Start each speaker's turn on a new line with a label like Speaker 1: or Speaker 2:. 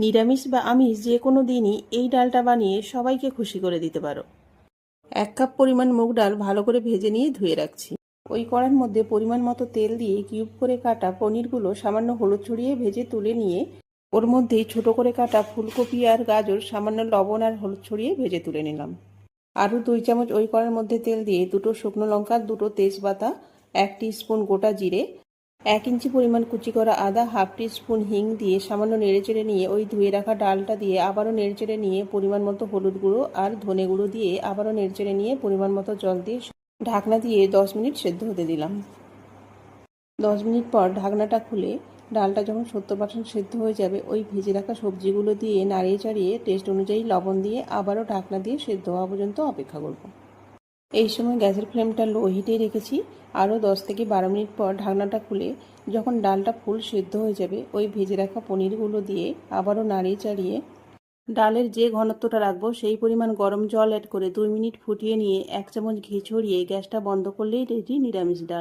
Speaker 1: নিরামিষ বা আমিষ যে কোনো দিনই এই ডালটা বানিয়ে সবাইকে খুশি করে দিতে পারো। 1 কাপ পরিমাণ মুগ ডাল ভালো করে ভেজে নিয়ে ধুয়ে রাখছি। ওই কড়ার মধ্যে পরিমাণ মতো তেল দিয়ে কিউব করে কাটা পনিরগুলো সামান্য হলুদ ছড়িয়ে ভেজে তুলে নিয়ে ওর মধ্যেই ছোট করে কাটা ফুলকপি আর গাজর সামান্য লবণ আর হলুদ ছড়িয়ে ভেজে তুলে নিলাম। আরও 2 চামচ ওই কড়ার মধ্যে তেল দিয়ে 2টো শুকনো লঙ্কা, 2টো তেজপাতা, 1 টিস্পুন গোটা জিরে, 1 ইঞ্চি পরিমাণ কুচি করা আদা, হাফ টিস্পুন হিং দিয়ে সামান্য নেড়েচেড়ে নিয়ে ওই ধুয়ে রাখা ডালটা দিয়ে আবারও নেড়েচেড়ে নিয়ে পরিমাণ মতো হলুদ গুঁড়ো আর ধনে গুঁড়ো দিয়ে আবারও নেড়েচেড়ে নিয়ে পরিমাণ মতো জল দিয়ে ঢাকনা দিয়ে 10 মিনিট সেদ্ধ হতে দিলাম। 10 মিনিট পর ঢাকনাটা খুলে ডালটা যখন 70% সেদ্ধ হয়ে যাবে ওই ভেজে রাখা সবজিগুলো দিয়ে নাড়িয়ে চাড়িয়ে টেস্ট অনুযায়ী লবণ দিয়ে আবারও ঢাকনা দিয়ে সেদ্ধ হওয়া পর্যন্ত অপেক্ষা করব। এই সময় গ্যাসের ফ্লেমটা লো হিটেই রেখেছি। আরও 10 থেকে 12 মিনিট পর ঢাকনাটা খুলে যখন ডালটা ফুল সেদ্ধ হয়ে যাবে ওই ভেজে রাখা পনিরগুলো দিয়ে আবারও নাড়িয়ে চাড়িয়ে ডালের যে ঘনত্বটা রাখবো সেই পরিমাণ গরম জল অ্যাড করে 2 মিনিট ফুটিয়ে নিয়ে 1 চামচ ঘি ছড়িয়ে গ্যাসটা বন্ধ করলেই রেডি নিরামিষ ডাল।